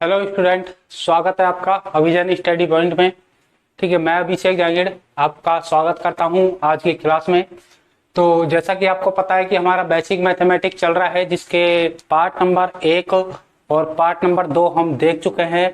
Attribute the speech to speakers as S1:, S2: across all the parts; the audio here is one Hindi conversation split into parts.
S1: हेलो स्टूडेंट, स्वागत है आपका अभिजन स्टडी पॉइंट में। ठीक है, मैं अभिषेक जांगीड़ आपका स्वागत करता हूं आज की क्लास में। तो जैसा कि आपको पता है कि हमारा बेसिक मैथमेटिक्स चल रहा है, जिसके पार्ट नंबर 1 और पार्ट नंबर 2 हम देख चुके हैं।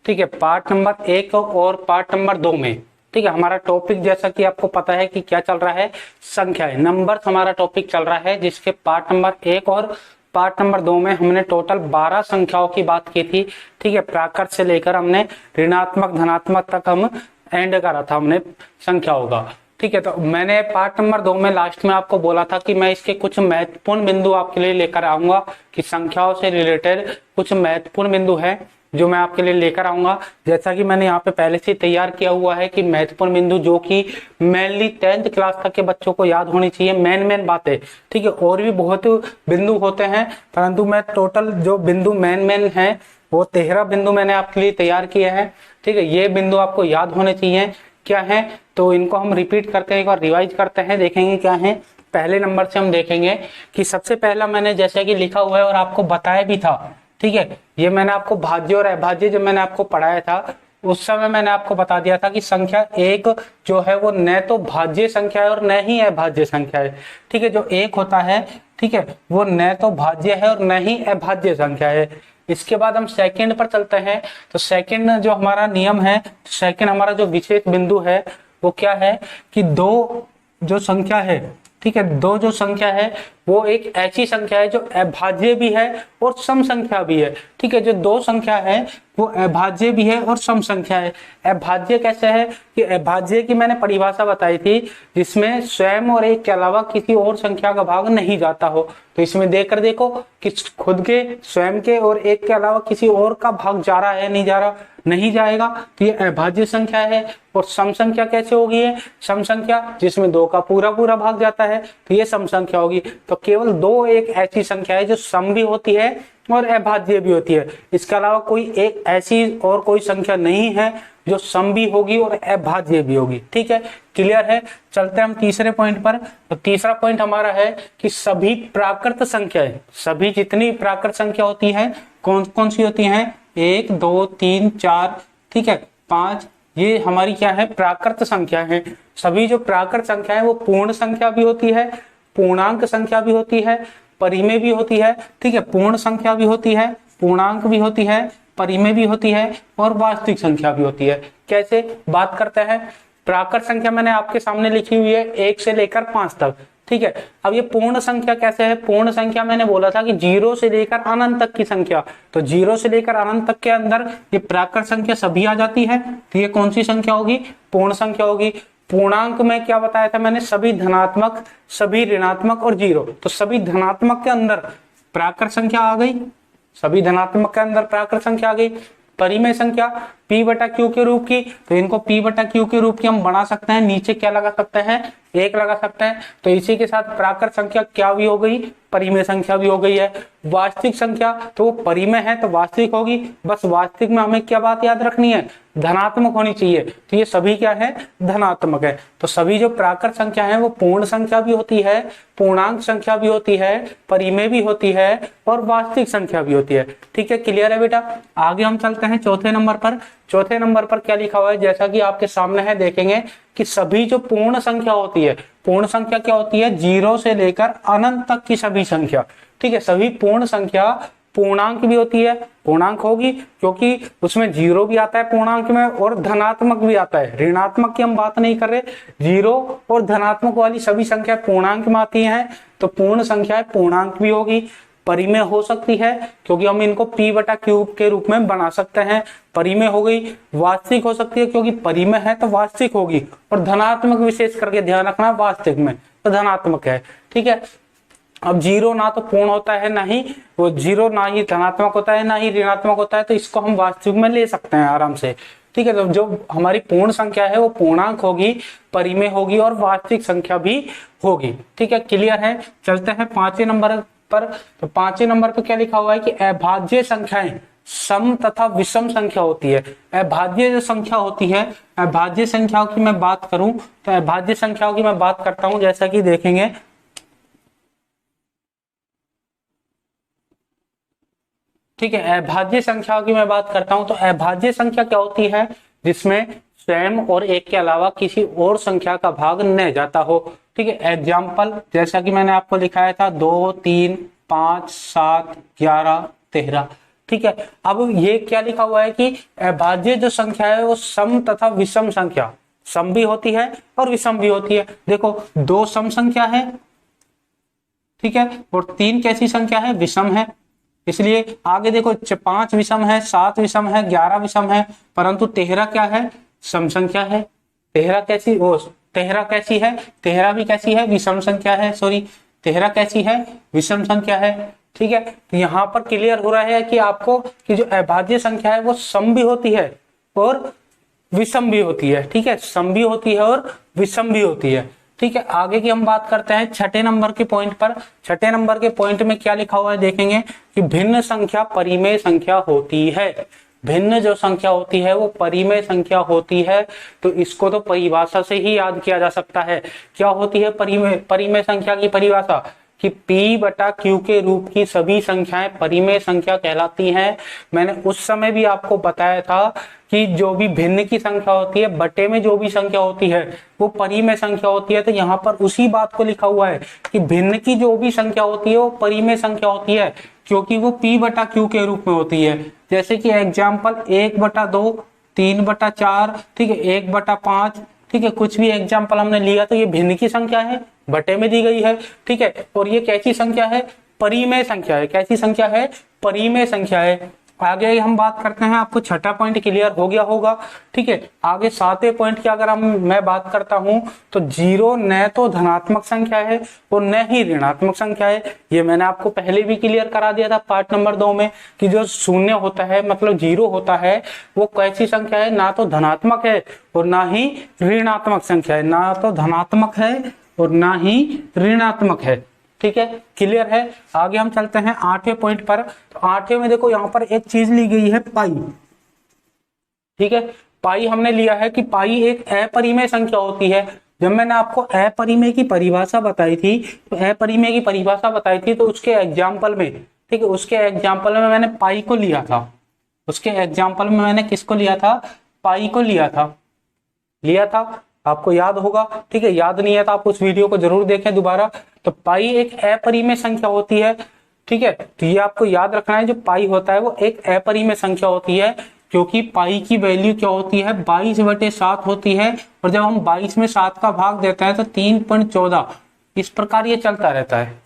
S1: ठीक है, पार्ट नंबर 1 और पार्ट नंबर 2 में ठीक है हमारा टॉपिक, जैसा कि आपको पता है कि क्या चल रहा है, संख्याएं, नंबर्स हमारा टॉपिक चल रहा है, जिसके पार्ट नंबर 1 और पार्ट नंबर 2 में हमने टोटल 12 संख्याओं की बात की थी। ठीक है, प्राकृत से लेकर हमने ऋणात्मक धनात्मक तक हम एंड करा था हमने संख्याओं का। ठीक है, तो मैंने पार्ट नंबर 2 में लास्ट में आपको बोला था कि मैं इसके कुछ महत्वपूर्ण बिंदु आपके लिए लेकर आऊंगा, कि संख्याओं से रिलेटेड कुछ महत्वपूर्ण बिंदु है जो मैं आपके लिए लेकर आऊंगा। जैसा कि मैंने यहाँ पे पहले से तैयार किया हुआ है कि महत्वपूर्ण बिंदु जो कि मेनली 10th क्लास तक के बच्चों को याद होनी चाहिए, मेन बातें। ठीक है, और भी बहुत बिंदु होते हैं, परंतु मैं टोटल जो बिंदु मेन है वो 13 बिंदु मैंने आपके लिए तैयार किए हैं। ठीक है, ये बिंदु आपको याद होने चाहिए। क्या है, तो इनको हम रिपीट करके एक बार रिवाइज करते हैं, देखेंगे क्या है। पहले नंबर से हम देखेंगे कि सबसे पहला मैंने जैसे कि लिखा हुआ है और आपको बताया भी था। ठीक है, ये मैंने आपको भाज्य और अभाज्य जब मैंने आपको पढ़ाया था, उस समय मैंने आपको बता दिया था कि संख्या एक जो है वो न तो भाज्य संख्या है और न ही अभाज्य संख्या है। ठीक है, जो एक होता है, ठीक है, वो न तो भाज्य है और न ही अभाज्य संख्या है। इसके बाद हम सेकंड पर चलते हैं। तो सेकंड जो हमारा नियम है, सेकंड हमारा जो विशेष बिंदु है वो क्या है कि दो जो संख्या है, ठीक है, दो जो संख्या है वो एक ऐसी संख्या है जो अभाज्य भी है और सम संख्या भी है। ठीक है, जो दो संख्या है वो अभाज्य भी है और सम संख्या है। अभाज्य कैसे है कि अभाज्य की मैंने परिभाषा बताई थी, जिसमें स्वयं और एक के अलावा किसी और संख्या का भाग नहीं जाता हो। तो इसमें देखकर देखो कि खुद के, स्वयं के और एक के अलावा किसी और का भाग जा रहा है, नहीं जा रहा, नहीं जाएगा, तो ये अभाज्य संख्या है। और सम संख्या कैसे होगी, है सम संख्या जिसमें दो का पूरा पूरा भाग जाता है, तो ये सम संख्या होगी। तो केवल दो एक ऐसी संख्या है जो सम भी होती है और अभाज्य भी होती है। इसके अलावा कोई एक ऐसी और कोई संख्या नहीं है जो सम भी होगी और अभाज्य भी होगी। ठीक है, क्लियर है। चलते हैं हम तीसरे पॉइंट पर। तो तीसरा पॉइंट हमारा है कि सभी प्राकृत संख्याएं, सभी जितनी प्राकृत संख्या होती है, कौन कौन सी होती हैं, 1 2 3 4, ठीक है, 5, ये हमारी क्या है, प्राकृत संख्या है। सभी जो प्राकृत संख्या है वो पूर्ण संख्या भी होती है, पूर्णांक संख्या भी होती है, परिमेय भी होती है। ठीक है, पूर्ण संख्या भी होती है, पूर्णांक भी होती है, परिमेय भी होती है और वास्तविक संख्या भी होती है। कैसे बात करते हैं, प्राकृत संख्या मैंने आपके सामने लिखी हुई है 1 से लेकर 5 तक। ठीक है, अब ये पूर्ण संख्या कैसे है, पूर्ण संख्या मैंने बोला था कि 0 से लेकर अनंत तक की संख्या। तो 0 से लेकर अनंत तक के अंदर ये प्राकृत संख्या सभी आ जाती है। तो ये कौन सी संख्या होगी, पूर्ण संख्या होगी। पूर्णांक में क्या बताया था मैंने, सभी धनात्मक, सभी ऋणात्मक और 0। तो सभी धनात्मक के अंदर प्राकृत संख्या आ गई, सभी धनात्मक के अंदर प्राकृत संख्या आ गई। परिमेय संख्या p बटा q के रूप की, तो इनको p बटा q के रूप की हम बना सकते हैं, नीचे क्या लगा सकते हैं, 1 लगा सकते हैं। तो इसी के साथ प्राकृत संख्या क्या भी हो गई, परिमेय संख्या भी हो गई है। वास्तविक संख्या तो वो परिमेय है तो वास्तविक होगी, बस वास्तविक में हमें क्या बात याद रखनी है, धनात्मक होनी चाहिए। तो ये सभी क्या है, धनात्मक है। तो सभी जो प्राकृत संख्या है वो पूर्ण संख्या भी होती है, पूर्णांक संख्या भी होती है, परिमेय भी होती है और वास्तविक संख्या भी होती है। ठीक है, क्लियर है बेटा। आगे हम चलते हैं चौथे नंबर पर। चौथे नंबर पर क्या लिखा हुआ है, जैसा कि आपके सामने है, देखेंगे कि सभी जो पूर्ण संख्या होती है, पूर्ण संख्या क्या होती है, 0 से लेकर अनंत तक की सभी संख्या। ठीक है, सभी पूर्ण संख्या पूर्णांक भी होती है, पूर्णांक होगी क्योंकि उसमें 0 भी आता है पूर्णांक में और धनात्मक भी आता है। ऋणात्मक की हम बात नहीं कर रहे, 0 और धनात्मक वाली सभी संख्या पूर्णांक में आती हैं। तो पूर्ण संख्या पूर्णांक भी होगी, परिमेय हो सकती है क्योंकि हम इनको p बटा q के रूप में बना सकते हैं, परिमेय हो गई। वास्तविक हो सकती है क्योंकि परिमेय है तो वास्तविक होगी, और धनात्मक विशेष करके ध्यान रखना, वास्तविक में तो धनात्मक है। ठीक है, अब 0 ना तो पूर्ण होता है, ना ही वो 0 ना ही धनात्मक होता है, ना ही ऋणात्मक होता है, तो इसको हम वास्तविक में ले सकते हैं आराम से। ठीक है, तो जो हमारी पूर्ण संख्या है वो पूर्णांक होगी, परिमेय होगी और वास्तविक संख्या भी होगी। ठीक है, क्लियर है। चलते हैं 5वें नंबर पर। तो 5वें नंबर पर क्या लिखा हुआ है कि अभाज्य संख्याएं सम तथा विषम संख्या होती है। अभाज्य जो संख्या होती है, अभाज्य संख्याओं की मैं बात करूं तो अभाज्य संख्याओं की मैं बात करता हूं, जैसा कि देखेंगे ठीक है। अभाज्य संख्या की मैं बात करता हूं तो अभाज्य संख्या क्या होती है, जिसमें स्वयं और एक के अलावा किसी और संख्या का भाग न जाता हो। ठीक है। एग्जाम्पल जैसा कि मैंने आपको लिखाया था 2, 3, 5, 7, 11, 13। ठीक है। अब ये क्या लिखा हुआ है कि अभाज्य जो संख्या है वो सम तथा विषम संख्या, सम भी होती है और विषम भी होती है। देखो 2 सम संख्या है, ठीक है, और 3 कैसी संख्या है, विषम है। इसलिए आगे देखो 5 विषम है, 7 विषम है, 11 विषम है, परंतु 13 क्या है, सम संख्या है। 13 कैसी, वो 13 कैसी है, 13 भी कैसी है, विषम संख्या है। सॉरी, 13 कैसी है, विषम संख्या है। ठीक है। तो यहाँ पर क्लियर हो रहा है कि आपको कि जो अभाज्य संख्या है वो सम भी होती है और विषम भी होती है। ठीक है, सम भी होती है और विषम भी होती है। ठीक है। आगे की हम बात करते हैं छठे नंबर के पॉइंट पर। छठे नंबर के पॉइंट में क्या लिखा हुआ है देखेंगे कि भिन्न संख्या परिमेय संख्या होती है। भिन्न जो संख्या होती है वो परिमेय संख्या होती है। तो इसको तो परिभाषा से ही याद किया जा सकता है। क्या होती है परिमेय संख्या की परिभाषा, कि P बटा Q के रूप की सभी संख्याएं परिमेय संख्या कहलाती हैं। मैंने उस समय भी आपको बताया था कि जो भी भिन्न की संख्या होती है, बटे में जो भी संख्या होती है वो परिमेय संख्या होती है। तो यहाँ पर उसी बात को लिखा हुआ है कि भिन्न की जो भी संख्या होती है वो परिमेय संख्या होती है, क्योंकि वो P बटा Q के रूप में होती है। जैसे कि एग्जाम्पल 1/2, 3/4, ठीक है, 1/5, ठीक है, कुछ भी एग्जाम्पल हमने लिया तो ये भिन्न की संख्या है, बटे में दी गई है। ठीक है। और ये कैसी संख्या है, परिमेय संख्या है। कैसी संख्या है, परिमेय संख्या है। आगे हम बात करते हैं, आपको छठा पॉइंट क्लियर हो गया होगा। ठीक है। आगे सातवें पॉइंट की अगर मैं बात करता हूं तो 0 न तो धनात्मक संख्या है और न ही ऋणात्मक संख्या है। ये मैंने आपको पहले भी क्लियर करा दिया था पार्ट नंबर 2 में कि जो शून्य होता है, मतलब 0 होता है, वो कैसी संख्या है, ना तो धनात्मक है और ना ही ऋणात्मक संख्या है। ना तो धनात्मक है और ना ही ऋणात्मक है। ठीक है, क्लियर है। आगे हम चलते हैं 8वें पॉइंट पर। तो 8वें में देखो यहाँ पर एक चीज ली गई है, पाई। ठीक है, पाई हमने लिया है कि पाई एक अपरिमेय संख्या होती है। जब मैंने आपको अपरिमेय की परिभाषा बताई थी, तो अपरिमेय की परिभाषा बताई थी तो उसके एग्जाम्पल में, ठीक है, उसके एग्जाम्पल में मैंने पाई को लिया था। उसके एग्जाम्पल में मैंने किसको लिया था, पाई को लिया था। आपको याद होगा। ठीक है, याद नहीं है तो आप उस वीडियो को जरूर देखें दोबारा। तो पाई एक अपरिमेय संख्या होती है। ठीक है, तो ये आपको याद रखना है, जो पाई होता है वो एक अपरिमेय संख्या होती है, क्योंकि पाई की वैल्यू क्या होती है, 22/7 होती है। और जब हम 22 में 7 का भाग देते हैं तो 3.14, इस प्रकार ये चलता रहता है।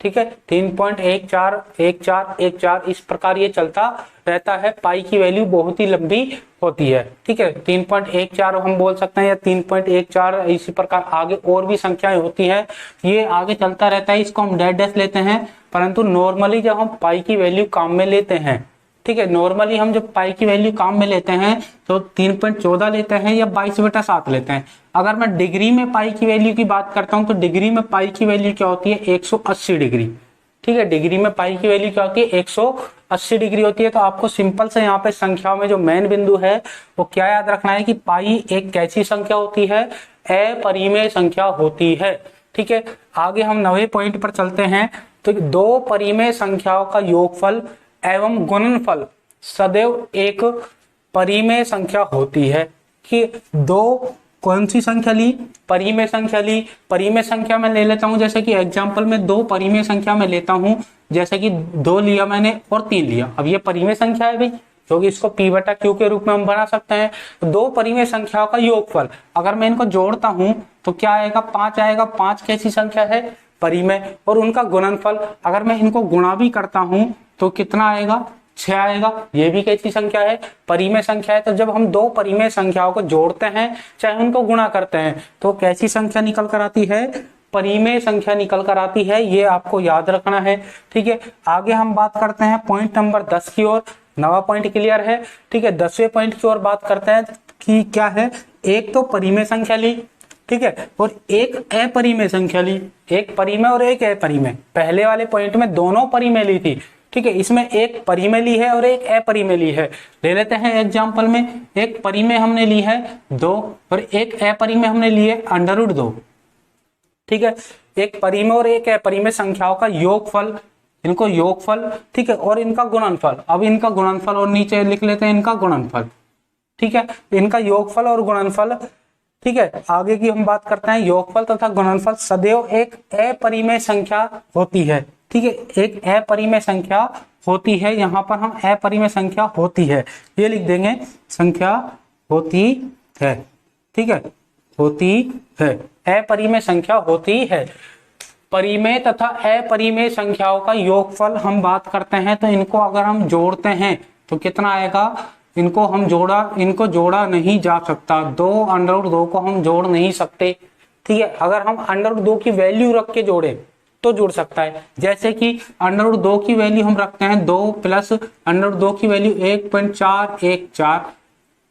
S1: ठीक है, 3.141414 इस प्रकार ये चलता रहता है। पाई की वैल्यू बहुत ही लंबी होती है। ठीक है, 3.14 हम बोल सकते हैं या 3.14, इसी प्रकार आगे और भी संख्याएं होती हैं, ये आगे चलता रहता है। इसको हम डैश लेते हैं, परंतु नॉर्मली जब हम पाई की वैल्यू काम में लेते हैं, ठीक है, नॉर्मली हम जब पाई की वैल्यू काम में लेते हैं तो 3.14 लेते हैं या 22/7 लेते हैं। अगर मैं डिग्री में पाई की वैल्यू की बात करता हूं तो डिग्री में पाई की वैल्यू क्या होती है, 180 डिग्री। ठीक है, डिग्री में पाई की वैल्यू क्या होती है, 180 डिग्री होती है। तो आपको सिंपल से यहाँ पे संख्याओं में जो मेन बिंदु है वो क्या याद रखना है कि पाई एक कैसी संख्या होती है, अपरिमेय संख्या होती है। ठीक है, आगे हम 9वें पॉइंट पर चलते हैं। तो 2 परिमेय संख्याओं का योगफल एवं गुणनफल सदैव एक परिमेय संख्या होती है। कि 2 कौन सी संख्या ली, परिमेय संख्या ली। परिमेय संख्या में ले लेता हूं, जैसे कि एग्जांपल में 2 परिमेय संख्या में लेता हूं, जैसे कि 2 लिया मैंने और 3 लिया। अब ये परिमेय संख्या है भाई, क्योंकि इसको P बटा Q के रूप में हम बना सकते हैं। तो 2 परिमेय संख्याओं का योगफल, अगर मैं इनको जोड़ता हूं तो क्या आएगा, 5 आएगा। 5 कैसी संख्या है, परिमेय। और उनका गुणनफल, अगर मैं इनको गुणा भी करता हूं तो कितना आएगा, 6 आएगा। ये भी कैसी संख्या है, परिमेय संख्या है। तो जब हम 2 परिमेय संख्याओं को जोड़ते हैं चाहे उनको गुणा करते हैं तो कैसी संख्या निकल कर आती है, परिमेय संख्या निकल कर आती है। ये आपको याद रखना है। ठीक है, आगे हम बात करते हैं पॉइंट नंबर 10 की ओर। 9वां पॉइंट क्लियर है। ठीक है, 10वें पॉइंट की ओर बात करते हैं कि क्या है, एक तो परिमेय संख्या ली, ठीक है, और एक अपरिमेय संख्या ली। एक परिमेय और एक अपरिमेय। पहले वाले पॉइंट में दोनों परिमेय ली थी। ठीक है, इसमें एक परिमेय ली है और एक अपरिमेय ली है। ले लेते हैं एग्जांपल में, एक परिमेय हमने ली है 2 और एक अपरिमेय हमने ली है √2। ठीक है, एक परिमेय और एक अपरिमेय संख्याओं का योगफल इनको योगफल, ठीक है, और इनका गुणनफल। अब इनका गुणनफल और नीचे लिख लेते हैं इनका गुणनफल, ठीक है। इनका योगफल और गुणनफल, ठीक है। आगे की हम बात करते हैं। योगफल तथा गुणनफल सदैव एक अपरिमेय संख्या होती है, ठीक है, एक अपरिमेय संख्या होती है। यहाँ पर हम अपरिमेय संख्या होती है ये लिख देंगे, संख्या होती है, ठीक है, होती है, अपरिमेय संख्या होती है। परिमेय तथा अपरिमेय संख्याओं का योगफल हम बात करते हैं तो इनको अगर हम जोड़ते हैं तो कितना आएगा। इनको जोड़ा नहीं जा सकता, 2√2 को हम जोड़ नहीं सकते, ठीक है। अगर हम √2 की वैल्यू रख के जोड़े तो जुड़ सकता है। जैसे कि √2 की वैल्यू हम रखते हैं 2 प्लस √2 की वैल्यू 1.414,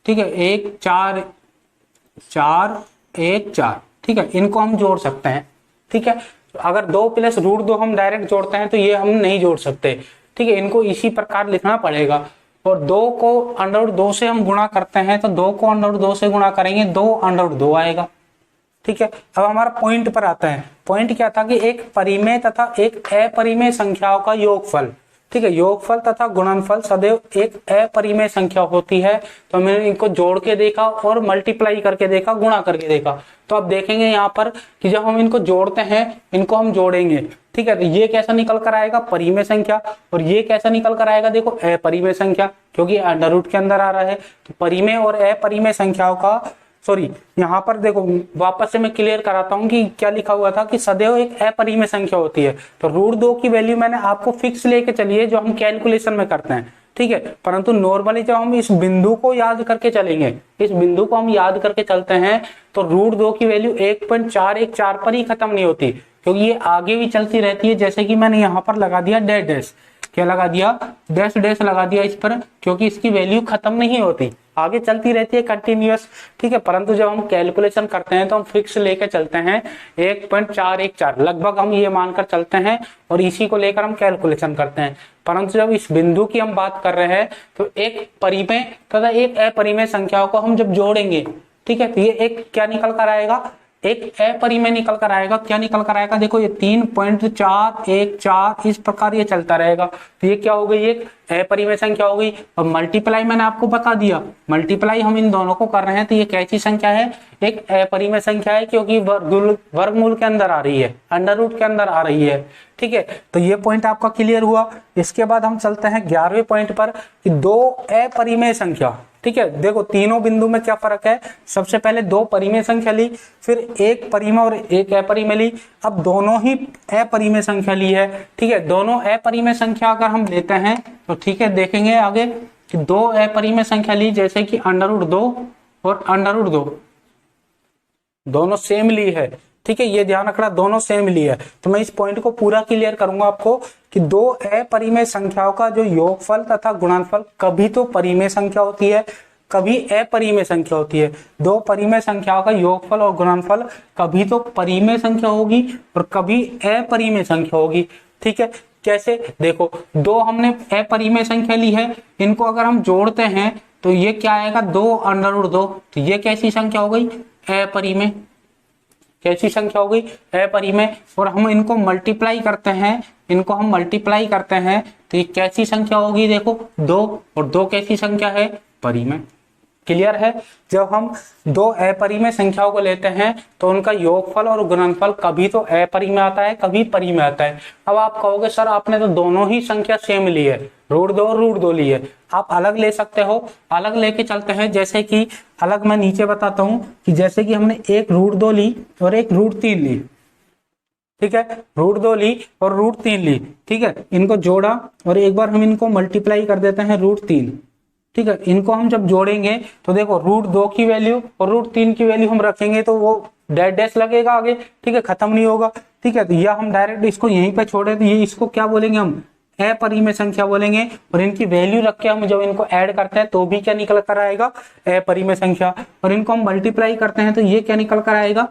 S1: ठीक है, 1.414, ठीक है, इनको हम जोड़ सकते हैं, ठीक है। अगर 2 प्लस √2 हम डायरेक्ट जोड़ते हैं तो ये हम नहीं जोड़ सकते, ठीक है, इनको इसी प्रकार लिखना पड़ेगा। और 2 को √2 से हम गुणा करते हैं तो 2 को √2 से गुणा करेंगे 2√2 आएगा, ठीक है। अब हमारा पॉइंट पर आता है। पॉइंट क्या था कि एक परिमेय तथा एक अपरिमेय संख्याओं का योगफल, ठीक है, योगफल तथा गुणनफल सदैव एक अपरिमेय संख्या होती है। तो मैंने इनको जोड़ के देखा और मल्टीप्लाई करके देखा, गुणा करके देखा। तो अब देखेंगे यहाँ पर कि जब हम इनको जोड़ते हैं, इनको हम जोड़ेंगे, ठीक है, तो ये कैसा निकल कर आएगा, परिमेय संख्या, और ये कैसा निकल कर आएगा, देखो अपरिमेय संख्या, क्योंकि अंडर रूट के अंदर आ रहा है। तो परिमेय और अपरिमेय संख्याओं का, सॉरी, यहाँ पर देखो वापस से मैं क्लियर कराता हूँ कि क्या लिखा हुआ था कि सदैव एक अपरिमेय संख्या होती है। तो √2 की वैल्यू मैंने आपको फिक्स लेके चलिए जो हम कैलकुलेशन में करते हैं, ठीक है। परंतु नॉर्मली जब हम इस बिंदु को याद करके चलेंगे, इस बिंदु को हम याद करके चलते हैं तो √2 की वैल्यू 1.414 पर ही खत्म नहीं होती, क्योंकि ये आगे भी चलती रहती है। जैसे कि मैंने यहाँ पर लगा दिया डैश डैश, क्या लगा दिया, डैश डैश लगा दिया इस पर, क्योंकि इसकी वैल्यू खत्म नहीं होती, आगे चलती रहती है कंटिन्यूअस, ठीक है। परंतु जब हम कैलकुलेशन करते हैं तो हम फिक्स लेकर चलते हैं 1.414, लगभग हम ये मानकर चलते हैं और इसी को लेकर हम कैलकुलेशन करते हैं। परंतु जब इस बिंदु की हम बात कर रहे हैं तो एक परिमेय तथा एक अपरिमेय संख्याओं को हम जब जोड़ेंगे, ठीक है, तो ये एक क्या निकल कर आएगा, एक अपरिमेय निकल कर आएगा। क्या निकल कर आएगा, देखो ये 3.414 इस प्रकार ये चलता रहेगा। तो ये क्या हो गई, एक अपरिमेय संख्या हो गई। और मल्टीप्लाई मैंने आपको बता दिया, मल्टीप्लाई हम इन दोनों को कर रहे हैं तो ये कैसी संख्या है, एक अपरिमेय संख्या है, क्योंकि वर्गमूल के अंदर आ रही है, अंडर रूट के अंदर आ रही है, ठीक है। तो ये पॉइंट आपका क्लियर हुआ। इसके बाद हम चलते हैं 11वें पॉइंट पर कि 2 अपरिमेय संख्या, ठीक है। देखो तीनों बिंदु में क्या फर्क है, सबसे पहले 2 परिमेय संख्या ली, फिर एक परिमेय और एक अपरिमेय ली, अब दोनों ही अपरिमेय संख्या ली है, ठीक है। दोनों अपरिमेय संख्या अगर हम लेते हैं तो ठीक है, देखेंगे आगे कि 2 अपरिमेय संख्या ली, जैसे कि √2 और √2 दोनों सेम ली है, ठीक है, ये ध्यान रखना दोनों सेम ली है। तो मैं इस पॉइंट को पूरा क्लियर करूंगा आपको कि 2 अपरिमेय संख्याओं का जो योगफल तथा गुणनफल कभी तो परिमेय संख्या होती है, कभी अपरिमेय संख्या होती है। 2 परिमेय संख्याओं का योगफल और गुणनफल कभी तो परिमेय संख्या होगी और कभी अपरिमेय संख्या होगी, ठीक है। कैसे, देखो 2 हमने अपरिमेय संख्या ली है, इनको अगर हम जोड़ते हैं तो ये क्या आएगा, 2√2, तो ये कैसी संख्या हो गई, अपरिमेय, कैसी संख्या हो गई, अपरिमेय। और हम इनको मल्टीप्लाई करते हैं, इनको हम मल्टीप्लाई करते हैं तो ये कैसी संख्या होगी, देखो 2, और 2 कैसी संख्या है, परिमेय। क्लियर है। जब हम 2 अपरिमेय संख्याओं को लेते हैं तो उनका योगफल और गुणनफल कभी तो अपरिमेय आता है, कभी परिमेय आता है। अब आप कहोगे सर आपने तो दोनों ही संख्या सेम ली है, √2 और √2 ली है, आप अलग ले सकते हो, अलग लेके चलते हैं। जैसे कि अलग मैं नीचे बताता हूं कि जैसे कि हमने एक √2 ली और एक √3 ली, ठीक है, √2 ली और √3 ली, ठीक है, इनको जोड़ा और एक बार हम इनको मल्टीप्लाई कर देते हैं √3, ठीक है। इनको हम जब जोड़ेंगे तो देखो √2 की वैल्यू और √3 की वैल्यू हम रखेंगे तो वो डैश डैश लगेगा आगे, ठीक है, खत्म नहीं होगा, ठीक है। तो या हम डायरेक्ट इसको यहीं पे छोड़े तो ये इसको क्या बोलेंगे, हम अपरिमेय संख्या बोलेंगे। और इनकी वैल्यू रख के हम जब इनको ऐड करते हैं तो भी क्या निकल कर आएगा, अपरिमेय संख्या। और इनको हम मल्टीप्लाई करते हैं तो ये क्या निकल कर आएगा,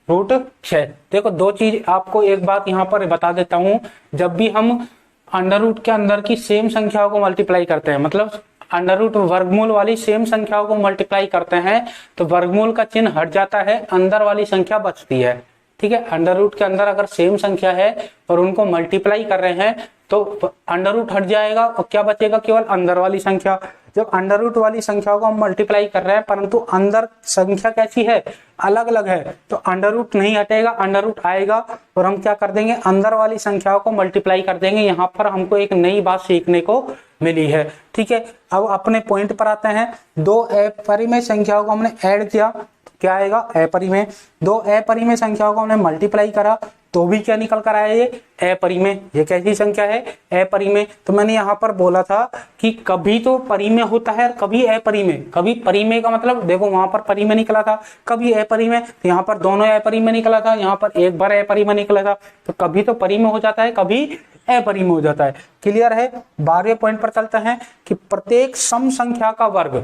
S1: √6। देखो 2 चीज आपको एक बात यहाँ पर बता देता हूँ, जब भी हम अंडर रूट के अंदर की सेम संख्याओं को मल्टीप्लाई करते हैं, मतलब अंडर रूट वर्गमूल वाली सेम संख्याओं को मल्टीप्लाई करते हैं तो वर्गमूल का चिन्ह हट जाता है, अंदर वाली संख्या बचती है, ठीक है। अंडर रूट के अंदर अगर सेम संख्या है और उनको मल्टीप्लाई कर रहे हैं तो अंडर रूट हट जाएगा और क्या बचेगा, केवल अंदर वाली संख्या। जब अंडर रूट वाली संख्याओं को हम मल्टीप्लाई कर रहे हैं परंतु अंदर संख्या कैसी है, अलग अलग है, तो अंडर रूट नहीं हटेगा, अंडर रूट आएगा और हम क्या कर देंगे, अंदर वाली संख्याओं को मल्टीप्लाई कर देंगे। यहाँ पर हमको एक नई बात सीखने को मिली है। ठीक है, अब अपने पॉइंट पर आते हैं। दो अपरिमेय संख्याओं को हमने ऐड किया, क्या आएगा, अपरिमेय। दो अपरिमेय संख्याओं को हमने मल्टीप्लाई करा तो भी क्या निकल कर आया, ये अपरिमेय। ये कैसी संख्या है, अपरिमेय। तो मैंने यहाँ पर बोला था कि कभी तो परिमेय होता है और कभी अपरिमेय। कभी परिमेय का मतलब देखो वहां पर परिमेय निकला था, कभी अपरिमेय, तो यहाँ पर दोनों अपरिमेय निकला था, यहाँ पर एक बार अपरिमेय निकला था। तो कभी तो परिमेय हो जाता है, कभी अपरिमेय हो जाता है। क्लियर है। 12वें पॉइंट पर चलते हैं कि प्रत्येक सम संख्या का वर्ग,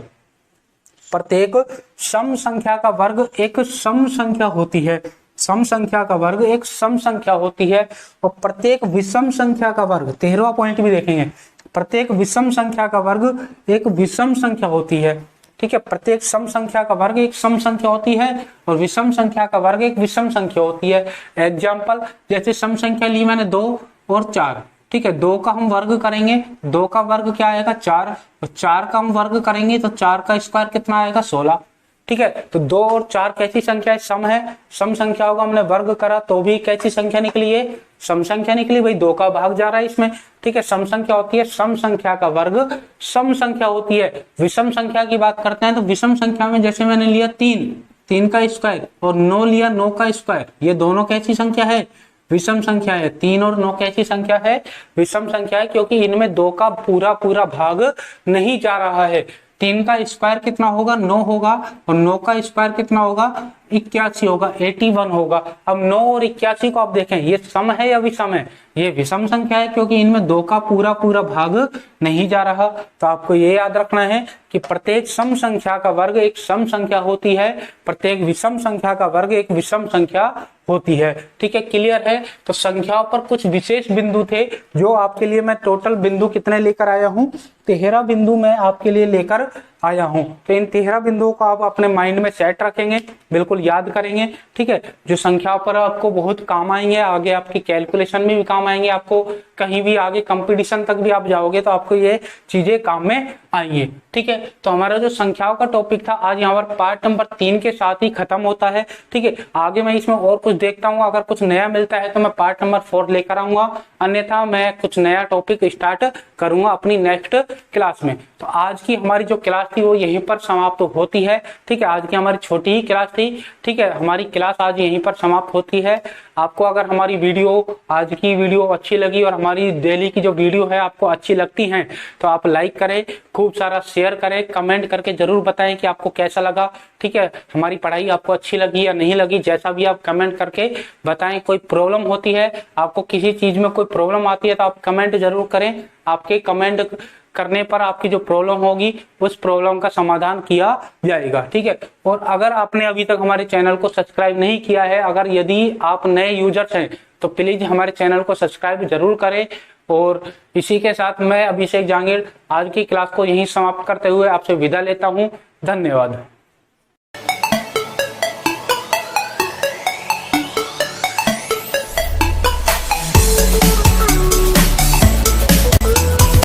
S1: प्रत्येक सम संख्या का वर्ग एक सम संख्या होती है। सम संख्या का वर्ग एक सम संख्या होती है और प्रत्येक विषम संख्या का वर्ग, 13वां पॉइंट भी देखेंगे, प्रत्येक विषम संख्या का वर्ग एक विषम संख्या होती है। ठीक है, प्रत्येक सम संख्या का वर्ग एक सम संख्या होती है और विषम संख्या का वर्ग एक विषम संख्या होती है। एग्जाम्पल, जैसे सम संख्या ली मैंने 2 और 4। ठीक है, 2 का हम वर्ग करेंगे, 2 का वर्ग क्या आएगा, 4, और 4 का हम वर्ग करेंगे तो 4 का स्क्वायर कितना आएगा, 16। ठीक है, तो 2 और 4 कैसी संख्या है, सम है। सम संख्याओं का हमने वर्ग करा तो भी कैसी संख्या निकली है, सम संख्या निकली। भाई 2 का भाग जा रहा है इसमें। ठीक है, सम संख्या होती है, सम संख्या का वर्ग सम संख्या होती है। विषम संख्या की बात करते हैं तो विषम संख्या में जैसे मैंने लिया 3 का स्क्वायर और 9 लिया 9 का स्क्वायर, ये दोनों कैसी संख्या है, विषम संख्या है। 3 और 9 कैसी संख्या है, विषम संख्या है, क्योंकि इनमें 2 का पूरा भाग नहीं जा रहा है। 3 का स्क्वायर कितना होगा, 9 होगा, और 9 का स्क्वायर कितना होगा, 81 होगा, 81 होगा। अब 9 और 81 को आप देखें, ये सम है या विषम है, ये विषम संख्या है, क्योंकि इनमें 2 का पूरा भाग नहीं जा रहा। तो आपको ये याद रखना है कि प्रत्येक सम संख्या का वर्ग एक सम संख्या होती है, प्रत्येक विषम संख्या का वर्ग एक विषम संख्या होती है। ठीक है, क्लियर है। तो संख्याओं पर कुछ विशेष बिंदु थे जो आपके लिए मैं टोटल बिंदु कितने लेकर आया हूं, 13 बिंदु मैं आपके लिए लेकर आया हूं। तो इन 13 बिंदुओं को आप अपने माइंड में सेट रखेंगे, बिल्कुल याद करेंगे। ठीक है, जो संख्याओं पर आपको बहुत काम आएंगे, आगे आपकी कैलकुलेशन में भी काम आएंगे, आपको कहीं भी आगे कंपटीशन तक भी आप जाओगे तो आपको ये चीजें काम में आएंगे। ठीक है, तो हमारा जो संख्याओं का टॉपिक था आज यहाँ पर पार्ट नंबर 3 के साथ ही खत्म होता है। ठीक है, आगे मैं इसमें और कुछ देखता हूँ, अगर कुछ नया मिलता है तो मैं पार्ट नंबर 4 लेकर आऊंगा, अन्यथा मैं कुछ नया टॉपिक स्टार्ट करूंगा अपनी नेक्स्ट क्लास में। तो आज की हमारी जो क्लास थी वो यहीं पर समाप्त होती है। ठीक है, आज की हमारी छोटी ही क्लास थी। ठीक है, हमारी क्लास आज यहीं पर समाप्त होती है। आपको अगर हमारी वीडियो, आज की वीडियो अच्छी लगी और हमारी डेली की जो वीडियो है आपको अच्छी लगती हैं तो आप लाइक करें, खूब सारा शेयर करें, कमेंट करके जरूर बताएं कि आपको कैसा लगा। ठीक है, हमारी पढ़ाई आपको अच्छी लगी या नहीं लगी, जैसा भी आप कमेंट करके बताएं। कोई प्रॉब्लम होती है, आपको किसी चीज में कोई प्रॉब्लम आती है तो आप कमेंट जरूर करें। आपके कमेंट करने पर आपकी जो प्रॉब्लम होगी उस प्रॉब्लम का समाधान किया जाएगा। ठीक है, और अगर आपने अभी तक हमारे चैनल को सब्सक्राइब नहीं किया है, अगर यदि आप नए यूजर्स हैं तो प्लीज हमारे चैनल को सब्सक्राइब जरूर करें। और इसी के साथ मैं अभिषेक जहांगीर आज की क्लास को यहीं समाप्त करते हुए आपसे विदा लेता हूं। धन्यवाद।